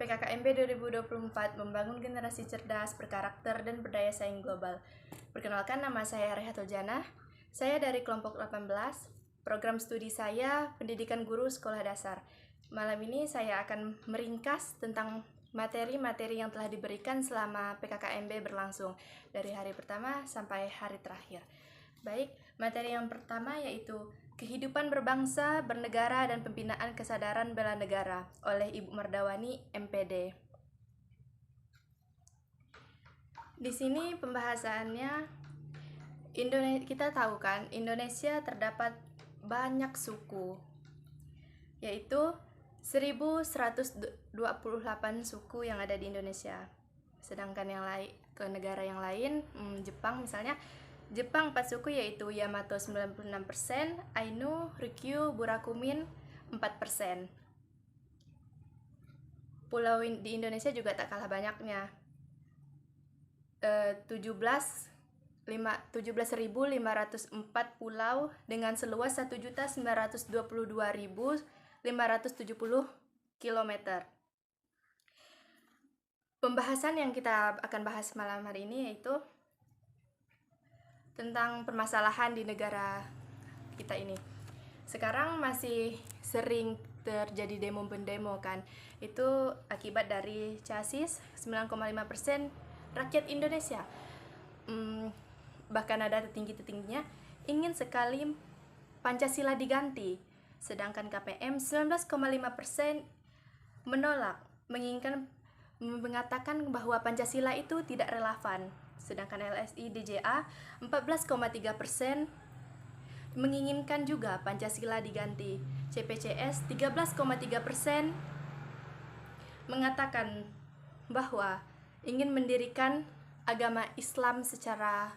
PKKMB 2024 membangun generasi cerdas, berkarakter, dan berdaya saing global. Perkenalkan, nama saya Rehatul Janah. Saya dari kelompok 18. Program studi saya Pendidikan Guru Sekolah Dasar. Malam ini saya akan meringkas tentang materi-materi yang telah diberikan selama PKKMB berlangsung dari hari pertama sampai hari terakhir. Baik, materi yang pertama yaitu Kehidupan Berbangsa, Bernegara, dan Pembinaan Kesadaran Bela Negara oleh Ibu Mardawani, MPD. Di sini pembahasannya, kita tahu kan, Indonesia terdapat banyak suku, yaitu 1128 suku yang ada di Indonesia. Sedangkan yang lain, ke negara yang lain, Jepang misalnya, Jepang 4 suku yaitu Yamato 96%, Ainu, Ryukyu, Burakumin 4%. Pulau di Indonesia juga tak kalah banyaknya. 17.504 pulau dengan seluas 1.922.570 km. Pembahasan yang kita akan bahas malam hari ini yaitu tentang permasalahan di negara kita ini. Sekarang masih sering terjadi demo-pendemo kan. Itu akibat dari CASIS 9,5% rakyat Indonesia. Bahkan ada tertinggi-tertingginya ingin sekali Pancasila diganti. Sedangkan KPM 19,5% menolak, mengatakan bahwa Pancasila itu tidak relevan. Sedangkan LSI DJA 14,3% menginginkan juga Pancasila diganti. CPCS 13,3% mengatakan bahwa ingin mendirikan agama Islam secara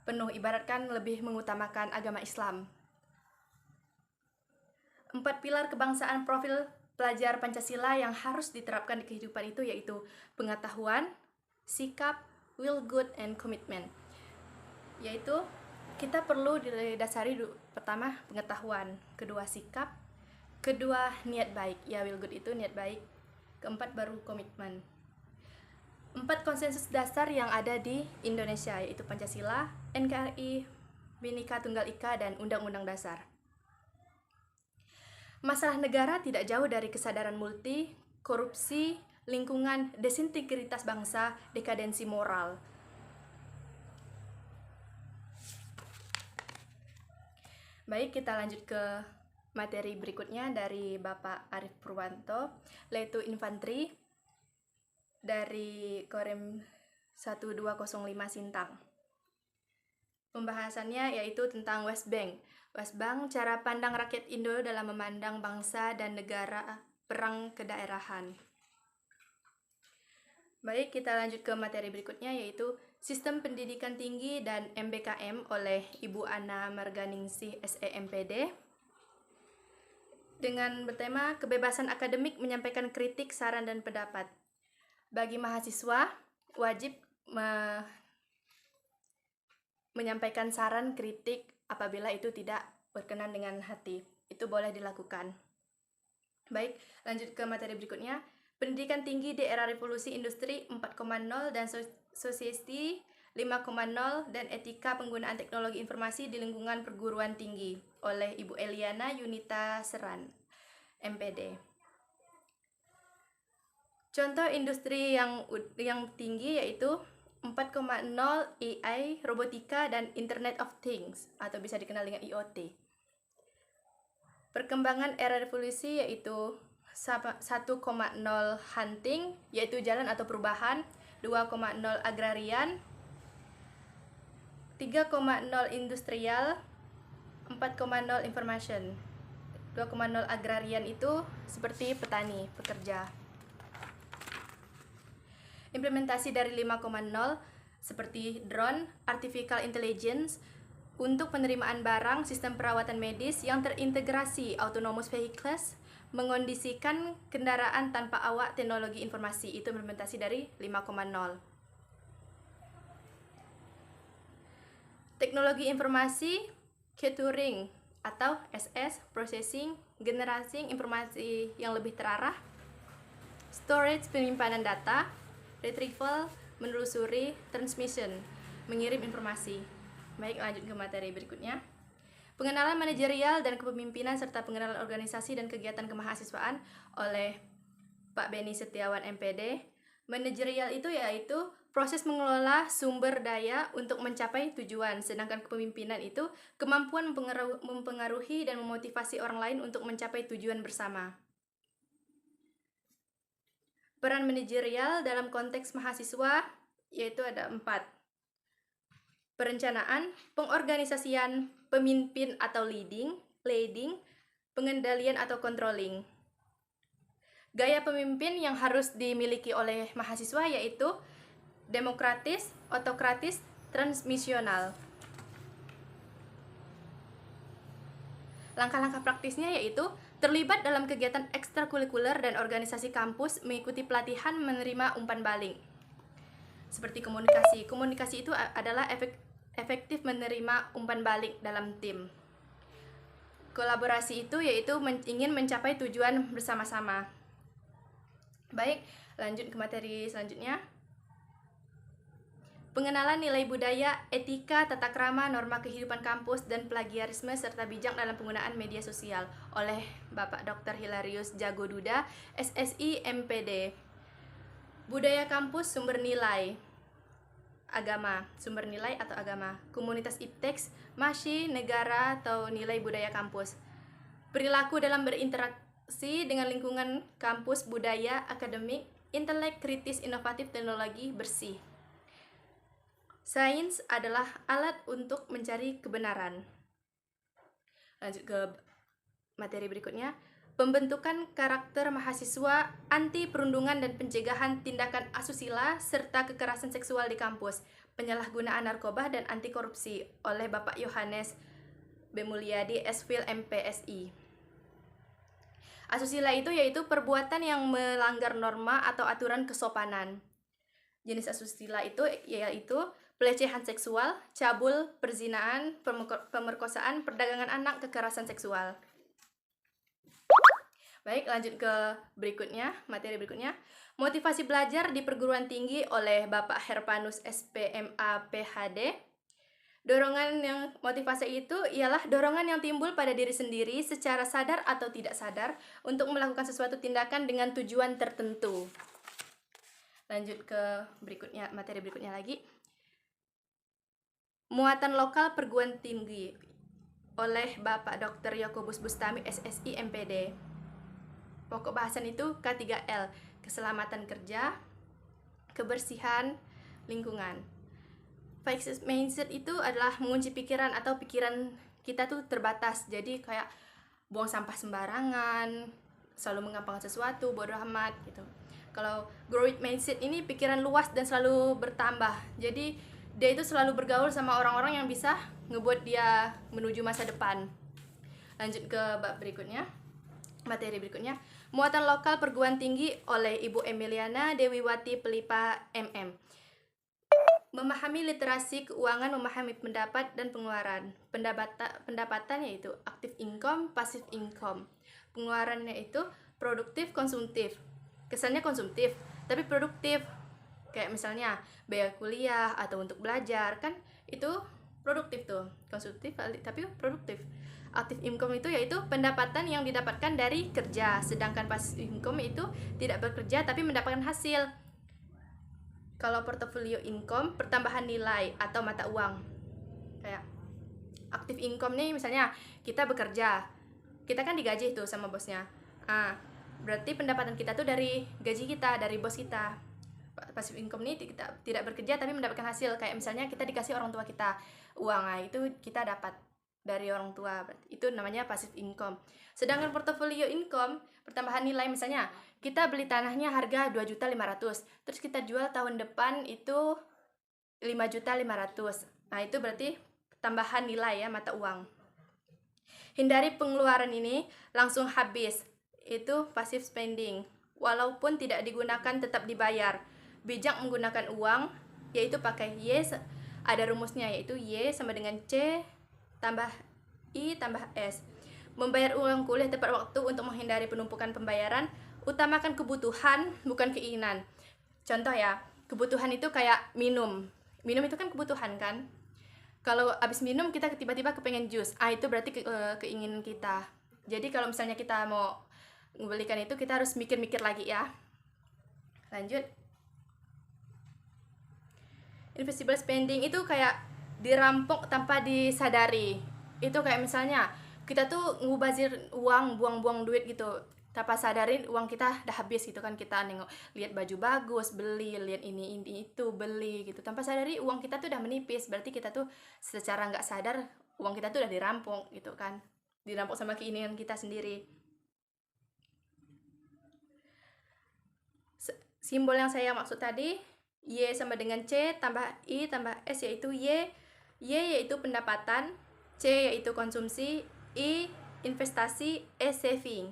penuh, ibaratkan lebih mengutamakan agama Islam. 4 pilar kebangsaan profil pelajar Pancasila yang harus diterapkan di kehidupan itu yaitu pengetahuan, sikap, will, good, and commitment. Yaitu kita perlu didasari pertama pengetahuan, kedua sikap, kedua niat baik. Ya, will good itu niat baik. Keempat baru komitmen. 4 konsensus dasar yang ada di Indonesia yaitu Pancasila, NKRI, Bhinneka Tunggal Ika, dan Undang-Undang Dasar. Masalah negara tidak jauh dari kesadaran multi, korupsi, lingkungan, desintegritas bangsa, dekadensi moral. Baik, kita lanjut ke materi berikutnya dari Bapak Arief Purwanto, yaitu infanteri dari Korem 1205 Sintang. Pembahasannya yaitu tentang West Bank. West Bank, cara pandang rakyat Indo dalam memandang bangsa dan negara perang kedaerahan. Baik, kita lanjut ke materi berikutnya yaitu Sistem Pendidikan Tinggi dan MBKM oleh Ibu Ana Marganingsih SEMPD dengan bertema Kebebasan Akademik Menyampaikan Kritik, Saran, dan Pendapat. Bagi mahasiswa wajib menyampaikan saran, kritik apabila itu tidak berkenan dengan hati. Itu boleh dilakukan. Baik, lanjut ke materi berikutnya. Pendidikan tinggi di era revolusi industri 4.0 dan sosiesti 5.0 dan etika penggunaan teknologi informasi di lingkungan perguruan tinggi oleh Ibu Eliana Yunita Seran, MPD. Contoh industri yang tinggi yaitu 4.0 AI, robotika, dan Internet of Things atau bisa dikenal dengan IoT. Perkembangan era revolusi yaitu 1.0 hunting, yaitu jalan atau perubahan, 2.0 agrarian, 3.0 industrial, 4.0 information. 2.0 agrarian itu seperti petani, pekerja. Implementasi dari 5.0 seperti drone, artificial intelligence, untuk penerimaan barang, sistem perawatan medis yang terintegrasi, autonomous vehicles, mengondisikan kendaraan tanpa awak, teknologi informasi, itu implementasi dari 5.0. Teknologi informasi, catering atau SS, processing, generasi informasi yang lebih terarah, storage penyimpanan data, retrieval menelusuri, transmission mengirim informasi. Baik, lanjut ke materi berikutnya. Pengenalan manajerial dan kepemimpinan serta pengenalan organisasi dan kegiatan kemahasiswaan oleh Pak Beni Setiawan MPD. Manajerial itu yaitu proses mengelola sumber daya untuk mencapai tujuan, sedangkan kepemimpinan itu kemampuan mempengaruhi dan memotivasi orang lain untuk mencapai tujuan bersama. Peran manajerial dalam konteks mahasiswa yaitu ada 4. Perencanaan, pengorganisasian, pemimpin atau leading, pengendalian atau controlling. Gaya pemimpin yang harus dimiliki oleh mahasiswa yaitu demokratis, otokratis, transmisional. Langkah-langkah praktisnya yaitu terlibat dalam kegiatan ekstrakurikuler dan organisasi kampus, mengikuti pelatihan menerima umpan balik. Seperti komunikasi. Komunikasi itu adalah efektif menerima umpan balik dalam tim. Kolaborasi itu yaitu ingin mencapai tujuan bersama-sama. Baik, lanjut ke materi selanjutnya. Pengenalan nilai budaya, etika, tata krama, norma kehidupan kampus, dan plagiarisme serta bijak dalam penggunaan media sosial oleh Bapak Dr. Hilarius Jagoduda, SSI MPD. Budaya kampus, sumber nilai, agama, sumber nilai atau agama, komunitas ipteks, masih negara atau nilai budaya kampus. Perilaku dalam berinteraksi dengan lingkungan kampus, budaya, akademik, intelek, kritis, inovatif, teknologi, bersih. Sains adalah alat untuk mencari kebenaran. Lanjut ke materi berikutnya. Pembentukan karakter mahasiswa, anti perundungan dan pencegahan tindakan asusila serta kekerasan seksual di kampus, penyalahgunaan narkoba dan anti korupsi oleh Bapak Yohanes B. Mulyadi, Esfil MPSI. Asusila itu yaitu perbuatan yang melanggar norma atau aturan kesopanan. Jenis asusila itu yaitu pelecehan seksual, cabul, perzinaan, pemerkosaan, perdagangan anak, kekerasan seksual. Baik, lanjut ke berikutnya, materi berikutnya. Motivasi belajar di perguruan tinggi oleh Bapak Herpanus SPMA PhD. Dorongan yang motivasi itu ialah dorongan yang timbul pada diri sendiri secara sadar atau tidak sadar untuk melakukan sesuatu tindakan dengan tujuan tertentu. Lanjut ke berikutnya, materi berikutnya lagi. Muatan lokal perguruan tinggi oleh Bapak Dr. Yakobus Bustami, SSI MPD. Pokok bahasan itu K3L, keselamatan kerja, kebersihan, lingkungan. Fixed mindset itu adalah mengunci pikiran atau pikiran kita tuh terbatas. Jadi kayak buang sampah sembarangan, selalu mengampangkan sesuatu, bodoh amat gitu. Kalau growth mindset ini pikiran luas dan selalu bertambah. Jadi dia itu selalu bergaul sama orang-orang yang bisa ngebuat dia menuju masa depan. Lanjut ke bab berikutnya, materi berikutnya. Muatan lokal perguruan tinggi oleh Ibu Emiliana Dewiwati Pelipa MM. Memahami literasi keuangan, memahami pendapat dan pengeluaran. Pendapatan yaitu active income, passive income. Pengeluarannya itu produktif, konsumtif. Kesannya konsumtif, tapi produktif. Kayak misalnya biaya kuliah atau untuk belajar, kan itu produktif tuh. Konsumtif tapi produktif. Active income itu yaitu pendapatan yang didapatkan dari kerja, sedangkan passive income itu tidak bekerja tapi mendapatkan hasil. Kalau portfolio income, pertambahan nilai atau mata uang. Kayak active income nih, misalnya kita bekerja, kita kan digaji tuh sama bosnya. Berarti pendapatan kita tuh dari gaji kita, dari bos kita. Passive income nih kita tidak bekerja tapi mendapatkan hasil. Kayak misalnya kita dikasih orang tua kita uang, itu kita dapat dari orang tua. Berarti itu namanya passive income. Sedangkan portfolio income, pertambahan nilai, misalnya kita beli tanahnya harga 2.500.000, terus kita jual tahun depan itu 5.500.000. Nah, itu berarti tambahan nilai ya, mata uang. Hindari pengeluaran ini langsung habis. Itu passive spending. Walaupun tidak digunakan tetap dibayar. Bijak menggunakan uang yaitu pakai Y, ada rumusnya yaitu Y sama dengan C tambah I tambah S. Membayar uang kuliah tepat waktu untuk menghindari penumpukan pembayaran. utamakan kebutuhan bukan keinginan. Contoh ya, kebutuhan itu kayak minum. Minum itu kan kebutuhan kan. Kalau abis minum kita tiba-tiba kepengen jus, itu berarti keinginan kita. Jadi kalau misalnya kita mau membelikan itu, kita harus mikir-mikir lagi ya. Lanjut. Invisible spending itu kayak dirampok tanpa disadari. Itu kayak misalnya kita tuh ngubazir uang, buang-buang duit gitu, tanpa sadarin uang kita udah habis gitu kan. Kita nengok, lihat baju bagus, beli, lihat ini itu, beli gitu, tanpa sadari uang kita tuh udah menipis. Berarti kita tuh secara nggak sadar uang kita tuh udah dirampok gitu kan, dirampok sama keinginan kita sendiri. Simbol yang saya maksud tadi, Y sama dengan C tambah I tambah S, yaitu Y yaitu pendapatan, C yaitu konsumsi, I investasi, S saving.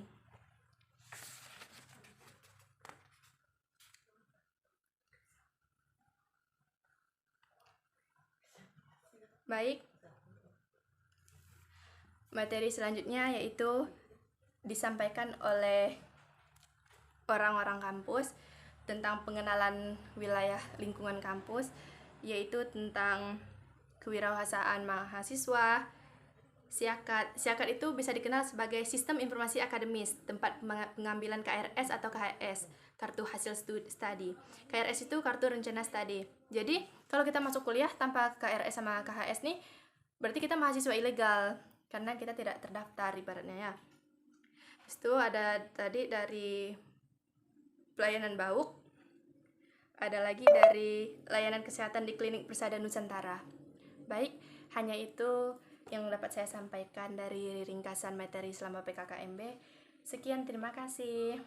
Baik, materi selanjutnya yaitu disampaikan oleh orang-orang kampus tentang pengenalan wilayah lingkungan kampus, yaitu tentang kewirausahaan mahasiswa. SIAKAD itu bisa dikenal sebagai Sistem Informasi Akademis, tempat pengambilan KRS atau KHS, kartu hasil studi. KRS itu kartu rencana studi. Jadi kalau kita masuk kuliah tanpa KRS sama KHS nih, berarti kita mahasiswa ilegal karena kita tidak terdaftar ibaratnya ya. Itu ada tadi dari pelayanan BAUK, ada lagi dari layanan kesehatan di Klinik Persada Nusantara. Baik, hanya itu yang dapat saya sampaikan dari ringkasan materi selama PKKMB. Sekian, terima kasih.